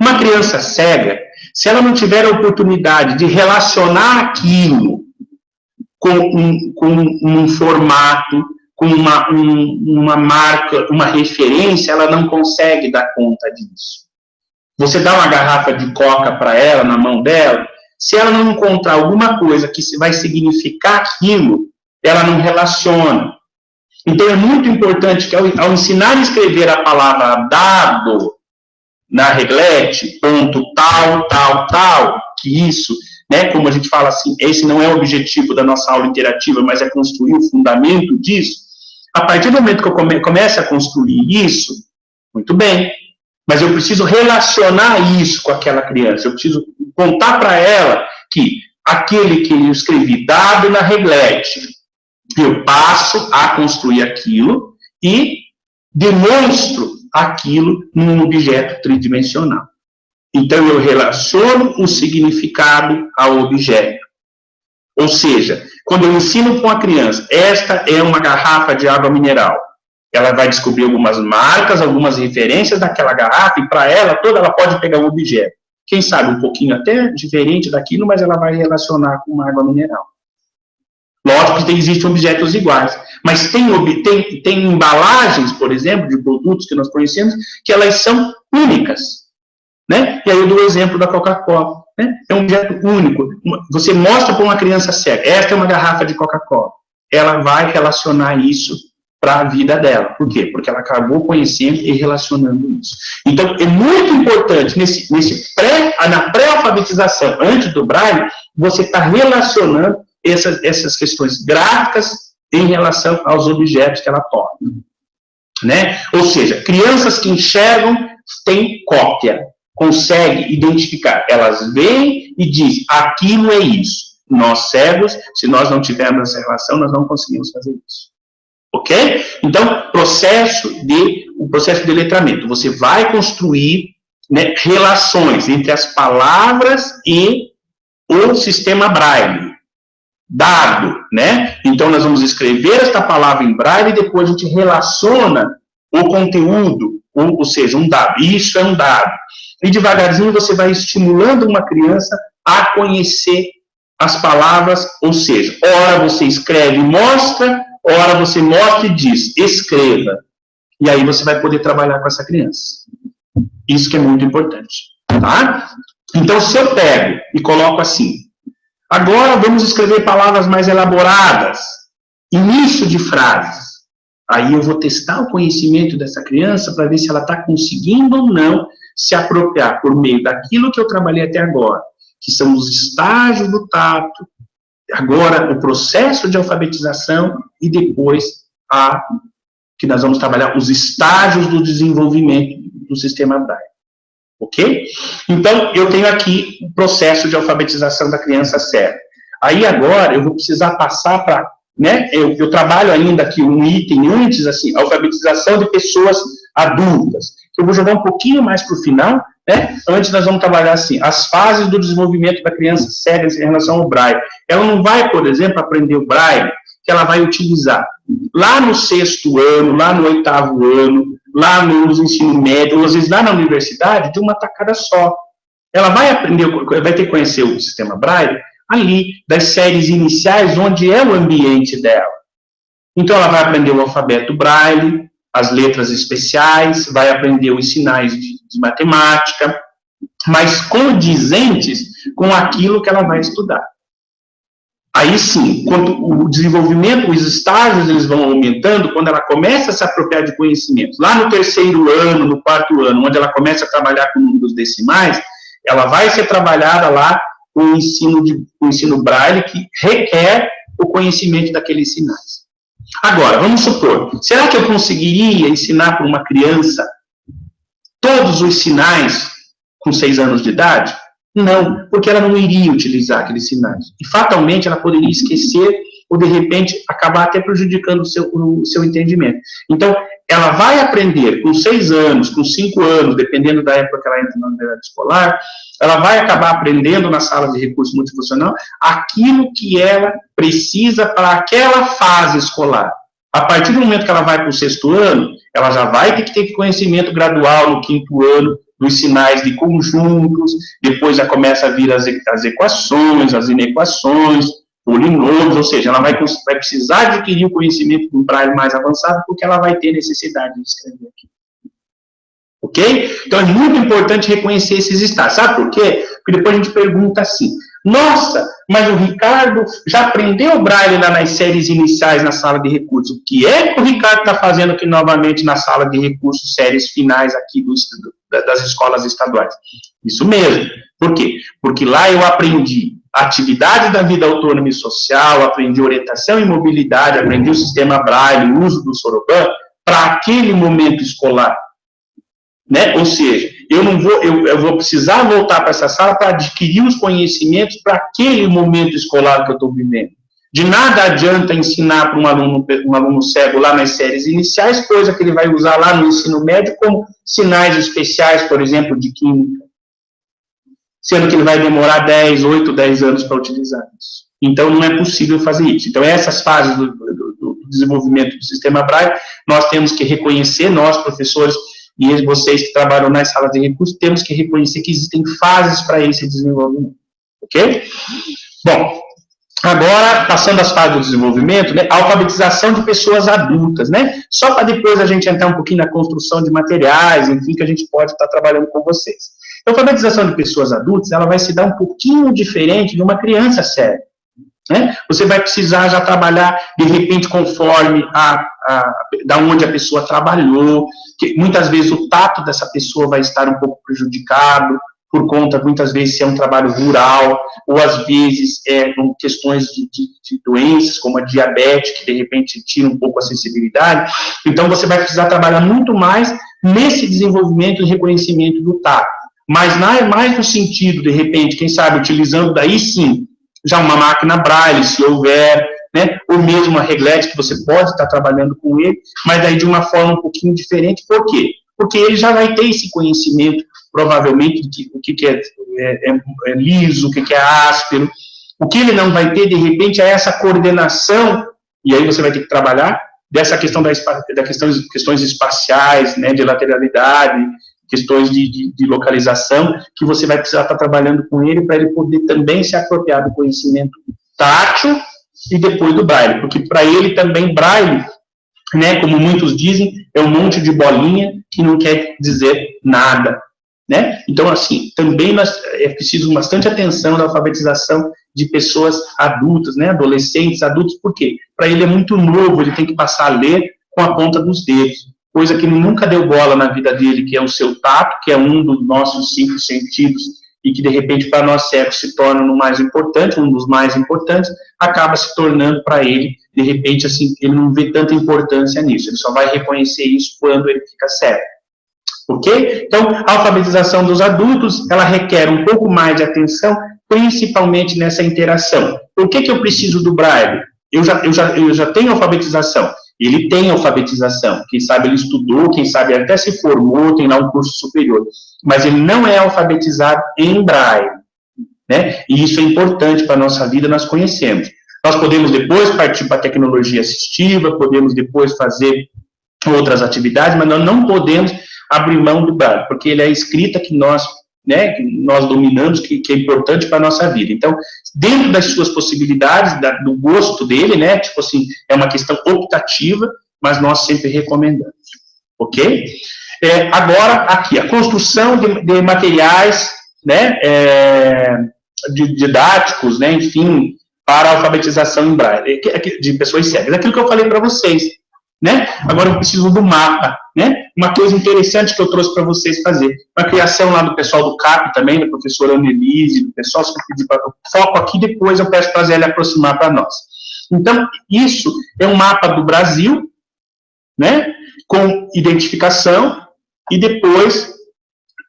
Uma criança cega, se ela não tiver a oportunidade de relacionar aquilo com um formato, com uma marca, uma referência, ela não consegue dar conta disso. Você dá uma garrafa de Coca para ela, na mão dela, se ela não encontrar alguma coisa que vai significar aquilo, ela não relaciona. Então, é muito importante que, ao ensinar a escrever a palavra dado na reglete, ponto tal, que isso, né, como a gente fala assim, esse não é o objetivo da nossa aula interativa, mas é construir o fundamento disso. A partir do momento que eu comece a construir isso, muito bem, mas eu preciso relacionar isso com aquela criança, eu preciso contar para ela que aquele que eu escrevi dado na reglete, eu passo a construir aquilo e demonstro aquilo num objeto tridimensional. Então, eu relaciono o significado ao objeto. Ou seja, quando eu ensino para uma criança, esta é uma garrafa de água mineral, ela vai descobrir algumas marcas, algumas referências daquela garrafa, e para ela toda, ela pode pegar um objeto. Quem sabe um pouquinho até diferente daquilo, mas ela vai relacionar com uma água mineral. Lógico que existem objetos iguais, mas tem embalagens, por exemplo, de produtos que nós conhecemos, que elas são únicas, né? E aí eu dou o exemplo da Coca-Cola, né? É um objeto único. Você mostra para uma criança cega, esta é uma garrafa de Coca-Cola. Ela vai relacionar isso para a vida dela. Por quê? Porque ela acabou conhecendo e relacionando isso. Então, é muito importante, na pré-alfabetização, antes do Braille, você está relacionando essas questões gráficas em relação aos objetos que ela toca. Né? Ou seja, crianças que enxergam têm cópia, conseguem identificar. Elas veem e dizem, aquilo é isso. Nós cegos, se nós não tivermos essa relação, nós não conseguimos fazer isso. Ok? Então, o processo de letramento. Você vai construir, né, relações entre as palavras e o sistema Braille. Dado, né? Então, nós vamos escrever esta palavra em Braille e depois a gente relaciona o conteúdo, ou seja, um dado. Isso é um dado. E devagarzinho você vai estimulando uma criança a conhecer as palavras, ou seja, ora você escreve e mostra, ora você mostra e diz, escreva. E aí você vai poder trabalhar com essa criança. Isso que é muito importante, tá? Então, se eu pego e coloco assim, agora vamos escrever palavras mais elaboradas, início de frases. Aí eu vou testar o conhecimento dessa criança para ver se ela está conseguindo ou não se apropriar por meio daquilo que eu trabalhei até agora, que são os estágios do tato, agora o processo de alfabetização e depois que nós vamos trabalhar os estágios do desenvolvimento do sistema Braille. Ok? Então, eu tenho aqui o processo de alfabetização da criança cega. Aí agora eu vou precisar passar para, né, eu trabalho ainda aqui um item antes, assim, alfabetização de pessoas adultas. Eu vou jogar um pouquinho mais para o final, né? Antes nós vamos trabalhar assim, as fases do desenvolvimento da criança cega em relação ao Braille. Ela não vai, por exemplo, aprender o Braille, que ela vai utilizar lá no 6º ano, lá no 8º ano, lá no ensino médio, ou às vezes lá na universidade, de uma tacada só. Ela vai aprender, vai ter que conhecer o sistema Braille ali, das séries iniciais, onde é o ambiente dela. Então ela vai aprender o alfabeto Braille, as letras especiais, vai aprender os sinais de matemática, mas condizentes com aquilo que ela vai estudar. Aí sim, quando o desenvolvimento, os estágios, eles vão aumentando, quando ela começa a se apropriar de conhecimentos. Lá no 3º ano, no 4º ano, onde ela começa a trabalhar com números decimais, ela vai ser trabalhada lá com o ensino Braille, que requer o conhecimento daqueles sinais. Agora, vamos supor, será que eu conseguiria ensinar para uma criança todos os sinais com 6 anos de idade? Não, porque ela não iria utilizar aqueles sinais. E fatalmente ela poderia esquecer ou, de repente, acabar até prejudicando o seu entendimento. Então, ela vai aprender com 6 anos, com 5 anos, dependendo da época que ela entra na universidade escolar, ela vai acabar aprendendo na sala de recurso multifuncional aquilo que ela precisa para aquela fase escolar. A partir do momento que ela vai para o 6º ano, ela já vai ter conhecimento gradual no 5º ano, dos sinais de conjuntos, depois já começa a vir as equações, as inequações, polinômios, ou seja, ela vai precisar adquirir o conhecimento de um Braille mais avançado, porque ela vai ter necessidade de escrever aqui. Ok? Então é muito importante reconhecer esses estágios. Sabe por quê? Porque depois a gente pergunta assim, nossa, mas o Ricardo já aprendeu Braille lá nas séries iniciais na sala de recursos. O que é que o Ricardo está fazendo aqui novamente na sala de recursos, séries finais aqui das escolas estaduais? Isso mesmo. Por quê? Porque lá eu aprendi atividades da vida autônoma e social, aprendi orientação e mobilidade, aprendi o sistema Braille, o uso do Soroban, para aquele momento escolar. Né? Ou seja, eu vou precisar voltar para essa sala para adquirir os conhecimentos para aquele momento escolar que eu estou vivendo. De nada adianta ensinar para um aluno cego lá nas séries iniciais, coisa que ele vai usar lá no ensino médio como sinais especiais, por exemplo, de química. Sendo que ele vai demorar 8, 10 anos para utilizar isso. Então, não é possível fazer isso. Então, essas fases do desenvolvimento do sistema Braille, nós temos que reconhecer, nós, professores, e vocês que trabalham nas salas de recursos, temos que reconhecer que existem fases para esse desenvolvimento. Ok? Bom, agora, passando às fases do desenvolvimento, né, a alfabetização de pessoas adultas, né? Só para depois a gente entrar um pouquinho na construção de materiais, enfim, que a gente pode estar trabalhando com vocês. A alfabetização de pessoas adultas, ela vai se dar um pouquinho diferente de uma criança cega. né? Você vai precisar já trabalhar, de repente, conforme da onde a pessoa trabalhou, que muitas vezes o tato dessa pessoa vai estar um pouco prejudicado, por conta, muitas vezes, se é um trabalho rural, ou às vezes com questões de doenças, como a diabetes, que de repente tira um pouco a sensibilidade. Então, você vai precisar trabalhar muito mais nesse desenvolvimento e reconhecimento do tato. Mas mais no sentido, de repente, quem sabe, utilizando daí sim, já uma máquina Braille, se houver, né, ou mesmo uma reglete, que você pode estar trabalhando com ele, mas daí de uma forma um pouquinho diferente. Por quê? Porque ele já vai ter esse conhecimento, provavelmente, de o que é liso, o que é áspero. O que ele não vai ter, de repente, é essa coordenação, e aí você vai ter que trabalhar dessa questão questões espaciais, né, de lateralidade, questões de localização, que você vai precisar estar trabalhando com ele para ele poder também se apropriar do conhecimento tátil e depois do Braille, porque para ele também Braille, né, como muitos dizem, é um monte de bolinha que não quer dizer nada, né? Então, assim, também é preciso bastante atenção na alfabetização de pessoas adultas, né, adolescentes, adultos, por quê? Para ele é muito novo, ele tem que passar a ler com a ponta dos dedos, coisa que ele nunca deu bola na vida dele, que é o seu tato, que é um dos nossos 5 sentidos, e que, de repente, para nós cegos se torna um dos mais importantes, acaba se tornando para ele, de repente, assim, ele não vê tanta importância nisso, ele só vai reconhecer isso quando ele fica cego. Ok? Então, a alfabetização dos adultos, ela requer um pouco mais de atenção, principalmente nessa interação. Por que eu preciso do Braille? Eu já tenho alfabetização. Ele tem alfabetização. Quem sabe ele estudou, quem sabe até se formou, tem lá um curso superior. Mas ele não é alfabetizado em Braille, né? E isso é importante para a nossa vida, nós conhecemos. Nós podemos depois partir para a tecnologia assistiva, podemos depois fazer outras atividades, mas nós não podemos abrir mão do Braille, porque ele é a escrita que nós dominamos, que é importante para a nossa vida. Então, dentro das suas possibilidades, do gosto dele, né, tipo assim, é uma questão optativa, mas nós sempre recomendamos, ok? Agora, aqui, a construção de materiais, né, didáticos, né, enfim, para a alfabetização em Braille, de pessoas cegas. Aquilo que eu falei para vocês, né? Agora eu preciso do mapa, né? Uma coisa interessante que eu trouxe para vocês fazer, uma criação lá do pessoal do CAP também, da professora Annelise, do pessoal, se eu pedir para foco aqui, depois eu peço para a Zélia aproximar para nós. Então, isso é um mapa do Brasil, né? Com identificação e depois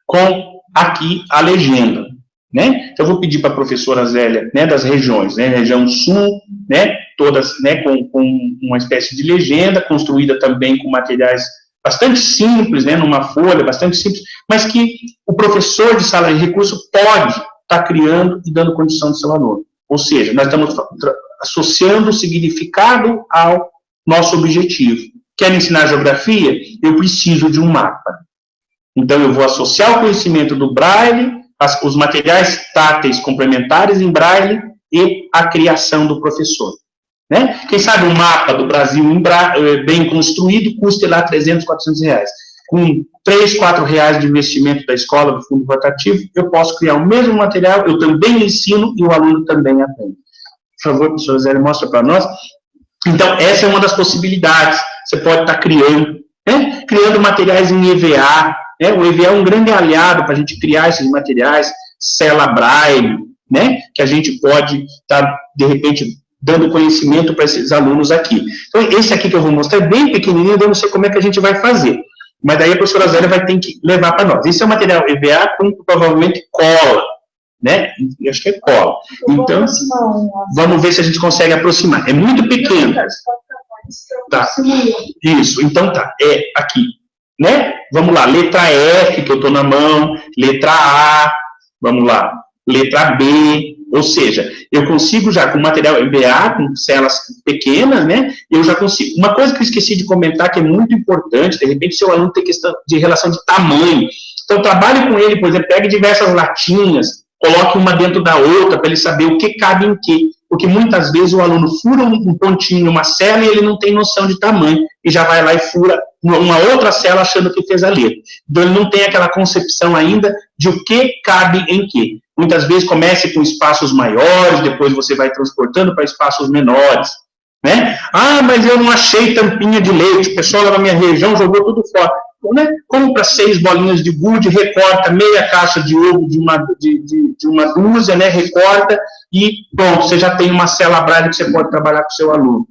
com aqui a legenda, né? Então, eu vou pedir para a professora Zélia, né, das regiões, né, região sul, né, todas, né, com uma espécie de legenda, construída também com materiais bastante simples, né, numa folha bastante simples, mas que o professor de sala de recurso pode estar criando e dando condição do seu aluno. Ou seja, nós estamos associando o significado ao nosso objetivo. Quer ensinar geografia? Eu preciso de um mapa. Então, eu vou associar o conhecimento do Braille, os materiais táteis complementares em Braille e a criação do professor. Né? Quem sabe um mapa do Brasil bem construído custa lá 300, 400 reais. Com 3, 4 reais de investimento da escola, do fundo rotativo, eu posso criar o mesmo material, eu também ensino e o aluno também aprende. Por favor, professora Zélia, mostra para nós. Então, essa é uma das possibilidades. Você pode estar criando, né? Criando materiais em EVA. Né? O EVA é um grande aliado para a gente criar esses materiais, cela Braille, né? Que a gente pode estar, de repente, dando conhecimento para esses alunos aqui. Então, esse aqui que eu vou mostrar é bem pequenininho, eu não sei como é que a gente vai fazer. Mas daí a professora Zélia vai ter que levar para nós. Esse é o material EVA com, provavelmente, cola, né? Eu acho que é cola. Então, vamos ver se a gente consegue aproximar. É muito pequeno. Tá. Isso, então tá. É aqui, né? Vamos lá, letra F, que eu estou na mão, letra A, vamos lá, letra B, ou seja, eu consigo já com material EVA, com celas pequenas, né, eu já consigo. Uma coisa que eu esqueci de comentar, que é muito importante, de repente seu aluno tem questão de relação de tamanho, então trabalhe com ele, por exemplo, pegue diversas latinhas, coloque uma dentro da outra, para ele saber o que cabe em que, porque muitas vezes o aluno fura um pontinho, uma cela, e ele não tem noção de tamanho, e já vai lá e fura uma outra cela achando que fez a letra. Então, ele não tem aquela concepção ainda de o que cabe em que. Muitas vezes comece com espaços maiores, depois você vai transportando para espaços menores, né? Ah, mas eu não achei tampinha de leite, o pessoal lá na minha região jogou tudo fora. Então, né, compra 6 bolinhas de gude, recorta meia caixa de ovo de uma dúzia, né, recorta e pronto, você já tem uma célula Braille que você pode trabalhar com o seu aluno.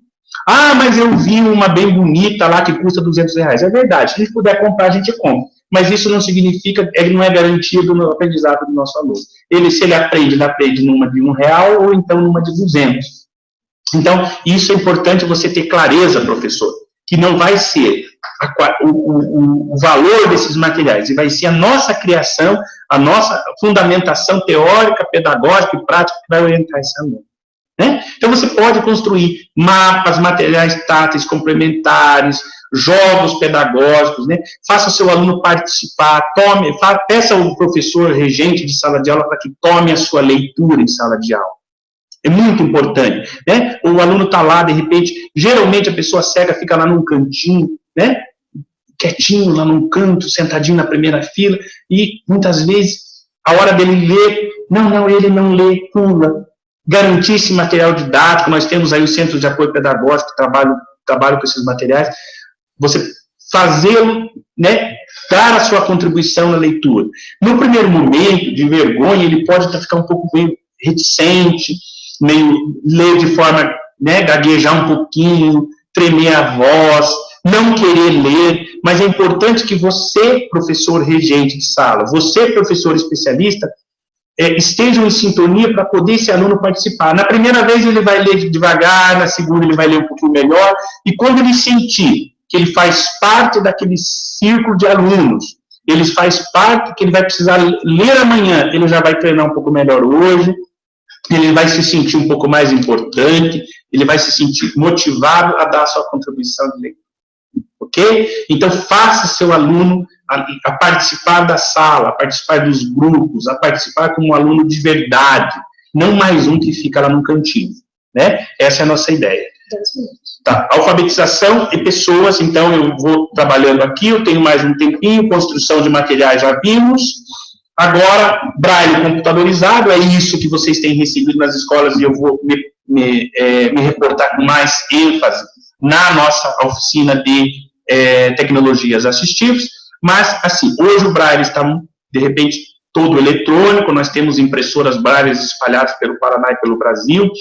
Ah, mas eu vi uma bem bonita lá que custa R$200. É verdade, se a gente puder comprar, a gente compra. Mas isso não significa, ele não é garantido no aprendizado do nosso aluno. Se ele aprende numa de R$1 ou então numa de 200. Então, isso é importante você ter clareza, professor, que não vai ser o valor desses materiais, e vai ser a nossa criação, a nossa fundamentação teórica, pedagógica e prática que vai orientar esse aluno. Né? Então, você pode construir mapas, materiais táteis complementares, jogos pedagógicos, né? Faça o seu aluno participar, peça ao professor regente de sala de aula para que tome a sua leitura em sala de aula. É muito importante, né? O aluno está lá, de repente, geralmente a pessoa cega fica lá num cantinho, né? Quietinho, lá num canto, sentadinho na primeira fila, e muitas vezes, a hora dele ler, ele não lê, pula. Garantir esse material didático, nós temos aí o Centro de Apoio Pedagógico que trabalha com esses materiais, você fazê-lo, né, dar a sua contribuição na leitura. No primeiro momento, de vergonha, ele pode ficar um pouco meio reticente, meio ler de forma, né, gaguejar um pouquinho, tremer a voz, não querer ler, mas é importante que você, professor regente de sala, você, professor especialista, estejam em sintonia para poder esse aluno participar. Na primeira vez ele vai ler devagar, na segunda ele vai ler um pouquinho melhor, e quando ele sentir que ele faz parte daquele círculo de alunos, ele faz parte que ele vai precisar ler amanhã, ele já vai treinar um pouco melhor hoje, ele vai se sentir um pouco mais importante, ele vai se sentir motivado a dar a sua contribuição de leitura. Ok? Então, faça seu aluno a participar da sala, a participar dos grupos, a participar como um aluno de verdade, não mais um que fica lá no cantinho, né? Essa é a nossa ideia. Tá, alfabetização e pessoas, então eu vou trabalhando aqui, eu tenho mais um tempinho, construção de materiais já vimos, agora, Braille computadorizado, é isso que vocês têm recebido nas escolas e eu vou me reportar com mais ênfase na nossa oficina de tecnologias assistivas, mas, assim, hoje o Braille está, de repente, todo eletrônico, nós temos impressoras Braille espalhadas pelo Paraná e pelo Brasil,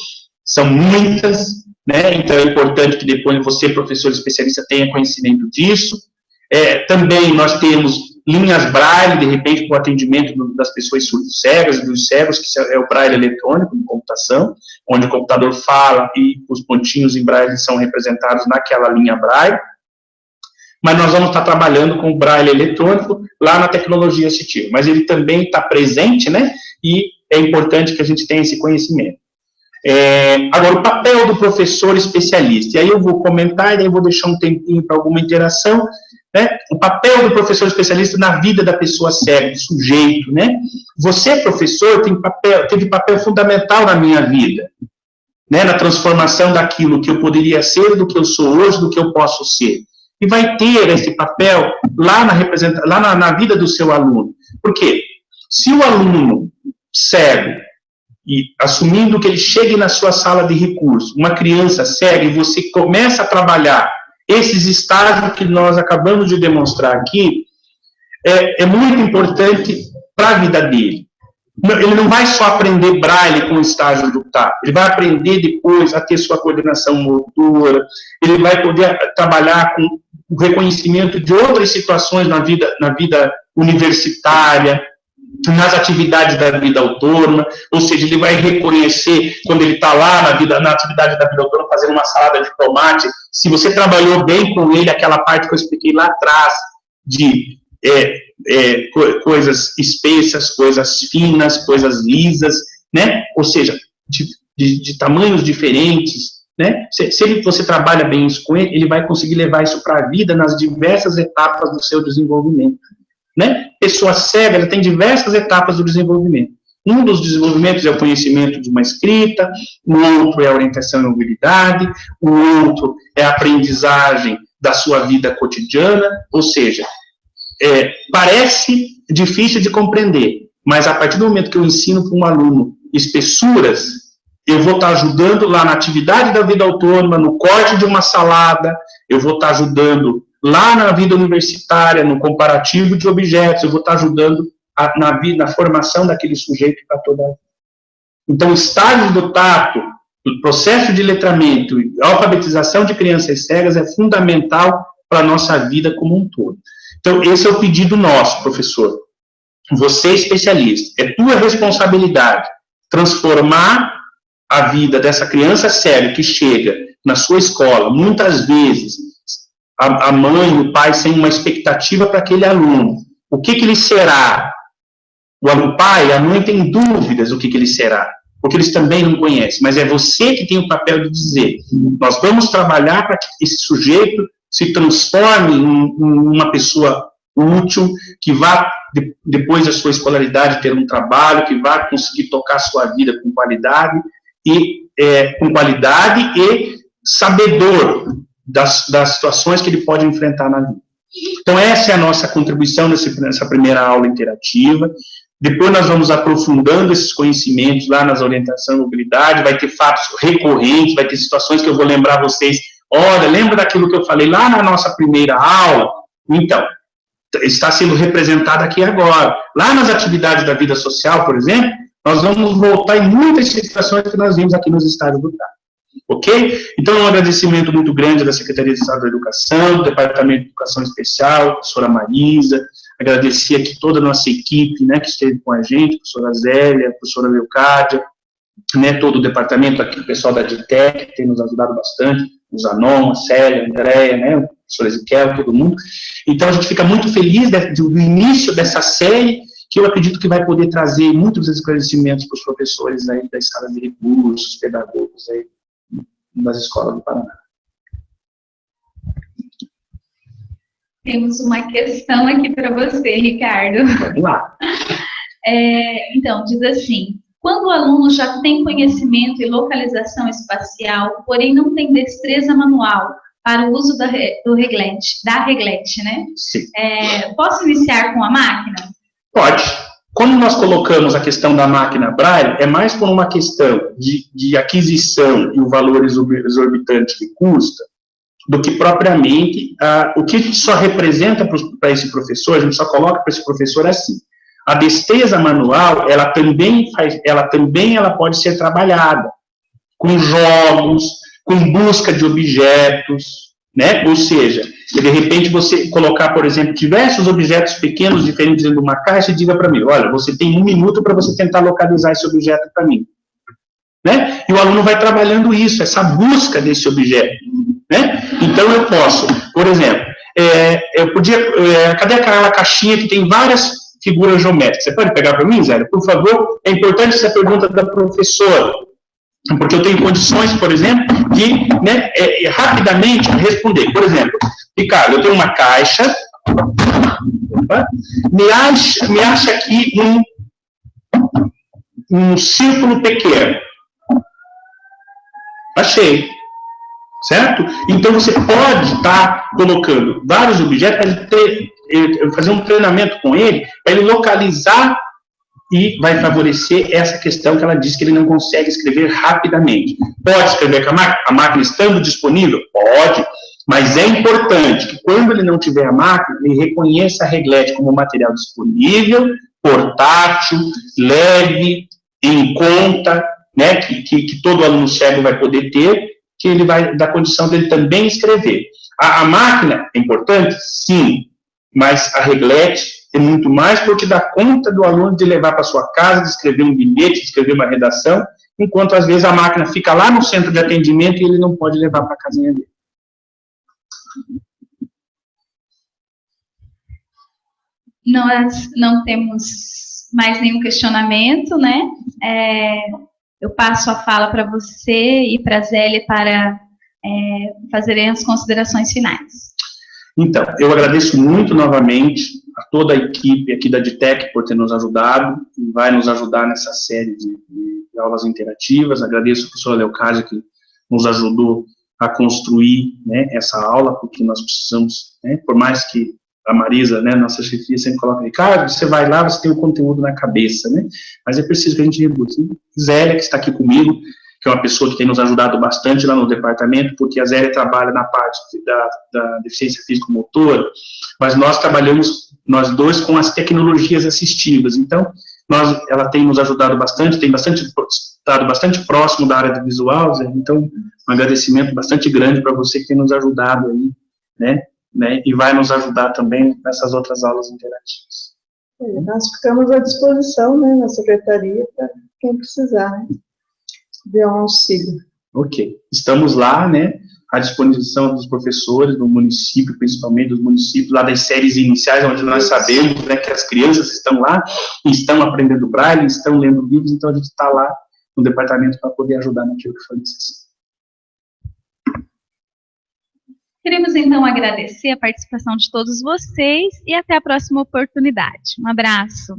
são muitas, né, então é importante que depois você, professor especialista, tenha conhecimento disso. Também nós temos linhas Braille, de repente, com o atendimento das pessoas surdo-cegas e dos cegos, que é o Braille eletrônico de computação, onde o computador fala e os pontinhos em Braille são representados naquela linha Braille. Mas nós vamos estar trabalhando com o Braille eletrônico lá na tecnologia assistiva. Mas ele também está presente, né? E é importante que a gente tenha esse conhecimento. Agora, o papel do professor especialista. E aí eu vou comentar, e daí eu vou deixar um tempinho para alguma interação, né? O papel do professor especialista na vida da pessoa cega, do sujeito, né? Você, professor, teve papel fundamental na minha vida, né? Na transformação daquilo que eu poderia ser, do que eu sou hoje, do que eu posso ser. E vai ter esse papel lá na vida do seu aluno. Por quê? Se o aluno cego, e assumindo que ele chegue na sua sala de recurso, uma criança cega, e você começa a trabalhar esses estágios que nós acabamos de demonstrar aqui, é muito importante para a vida dele. Ele não vai só aprender Braille com o estágio do TAP, ele vai aprender depois a ter sua coordenação motora, ele vai poder trabalhar com o reconhecimento de outras situações na vida universitária, nas atividades da vida autônoma, ou seja, ele vai reconhecer, quando ele está lá na atividade da vida autônoma, fazendo uma salada de tomate, se você trabalhou bem com ele, aquela parte que eu expliquei lá atrás, de coisas espessas, coisas finas, coisas lisas, né? Ou seja, de tamanhos diferentes, né? Se você trabalha bem isso com ele, ele vai conseguir levar isso para a vida nas diversas etapas do seu desenvolvimento, né? Pessoa cega, ela tem diversas etapas do desenvolvimento. Um dos desenvolvimentos é o conhecimento de uma escrita, o outro é a orientação e mobilidade, o outro é a aprendizagem da sua vida cotidiana, ou seja, parece difícil de compreender, mas a partir do momento que eu ensino para um aluno espessuras, eu vou estar ajudando lá na atividade da vida autônoma, no corte de uma salada, eu vou estar ajudando lá na vida universitária, no comparativo de objetos, eu vou estar ajudando na formação daquele sujeito para toda a vida. Então, o estágio do tato, o processo de letramento e alfabetização de crianças cegas é fundamental para a nossa vida como um todo. Então, esse é o pedido nosso, professor. Você é especialista, é tua responsabilidade transformar a vida dessa criança cega que chega na sua escola, muitas vezes, a mãe, o pai, sem uma expectativa para aquele aluno. O que ele será? O pai, a mãe tem dúvidas o que ele será, porque eles também não conhecem, mas é você que tem o papel de dizer, nós vamos trabalhar para que esse sujeito se transforme em uma pessoa útil, que vá, depois da sua escolaridade, ter um trabalho, que vá conseguir tocar a sua vida com qualidade e sabedor das situações que ele pode enfrentar na vida. Então, essa é a nossa contribuição nessa primeira aula interativa. Depois nós vamos aprofundando esses conhecimentos lá nas orientações de mobilidade, vai ter fatos recorrentes, vai ter situações que eu vou lembrar vocês, olha, lembra daquilo que eu falei lá na nossa primeira aula? Então, está sendo representado aqui agora. Lá nas atividades da vida social, por exemplo, nós vamos voltar em muitas situações que nós vimos aqui nos estágios do TAP. Ok? Então, um agradecimento muito grande da Secretaria de Estado da Educação, do Departamento de Educação Especial, a professora Marisa, agradecer aqui toda a nossa equipe, né, que esteve com a gente, a professora Zélia, a professora Leocádia, né, todo o departamento aqui, o pessoal da DITEC, que tem nos ajudado bastante, o Zanon, a Célia, a Andréia, né, o professor Ezequiel, todo mundo. Então, a gente fica muito feliz do início dessa série, que eu acredito que vai poder trazer muitos esclarecimentos para os professores aí das salas de recursos, pedagogos aí das escolas do Paraná. Temos uma questão aqui para você, Ricardo. Vamos lá. Então, diz assim, quando o aluno já tem conhecimento e localização espacial, porém não tem destreza manual para o uso da reglete, né? Sim. Posso iniciar com a máquina? Pode. Quando nós colocamos a questão da máquina Braille, é mais por uma questão de aquisição e o valor exorbitante que custa, do que propriamente o que só representa para esse professor, a gente só coloca para esse professor assim. A destreza manual, ela pode ser trabalhada com jogos, com busca de objetos, né? Ou seja, de repente você colocar, por exemplo, diversos objetos pequenos, diferentes dentro de uma caixa e diga para mim, olha, você tem 1 minuto para você tentar localizar esse objeto para mim. Né? E o aluno vai trabalhando isso, essa busca desse objeto. Né? Então, eu posso, por exemplo, cadê aquela caixinha que tem várias figuras geométricas? Você pode pegar para mim, Zé? Por favor, é importante essa pergunta da professora, porque eu tenho condições, por exemplo, de rapidamente responder. Por exemplo, Ricardo, eu tenho uma caixa, me acha aqui um círculo pequeno. Achei. Certo? Então, você pode estar colocando vários objetos para fazer um treinamento com ele, para ele localizar e vai favorecer essa questão que ela disse que ele não consegue escrever rapidamente. Pode escrever com a máquina estando disponível? Pode, mas é importante que quando ele não tiver a máquina, ele reconheça a reglete como material disponível, portátil, leve, em conta, né, que todo aluno cego vai poder ter, que ele vai dar condição dele também escrever. A máquina é importante? Sim, mas a reglete é muito mais porque dá conta do aluno de levar para sua casa, de escrever um bilhete, de escrever uma redação, enquanto às vezes a máquina fica lá no centro de atendimento e ele não pode levar para a casinha dele. Nós não temos mais nenhum questionamento, né? Eu passo a fala para você e para a Zélia para fazerem as considerações finais. Então, eu agradeço muito novamente a toda a equipe aqui da DITEC por ter nos ajudado e vai nos ajudar nessa série de aulas interativas. Agradeço a professora Leocádia que nos ajudou a construir, né, essa aula, porque nós precisamos, né, por mais que a Marisa, né, nossa chefia, sempre coloca, Ricardo, você vai lá, você tem o conteúdo na cabeça, né, mas é preciso que a gente reduza. Zélia, que está aqui comigo, que é uma pessoa que tem nos ajudado bastante lá no departamento, porque a Zélia trabalha na parte da deficiência físico-motora, mas nós trabalhamos, nós dois, com as tecnologias assistivas, então, ela tem nos ajudado bastante, estado bastante próximo da área do visual, Zé, então, um agradecimento bastante grande para você que tem nos ajudado aí, né, e vai nos ajudar também nessas outras aulas interativas. Nós ficamos à disposição, né, na secretaria, para quem precisar, né, de um auxílio. Ok, estamos lá, né, à disposição dos professores do município, principalmente dos municípios, lá das séries iniciais, onde nós sabemos, né, que as crianças estão lá, e estão aprendendo braille, estão lendo livros, então a gente está lá no departamento para poder ajudar naquilo que for necessário. Queremos, então, agradecer a participação de todos vocês e até a próxima oportunidade. Um abraço.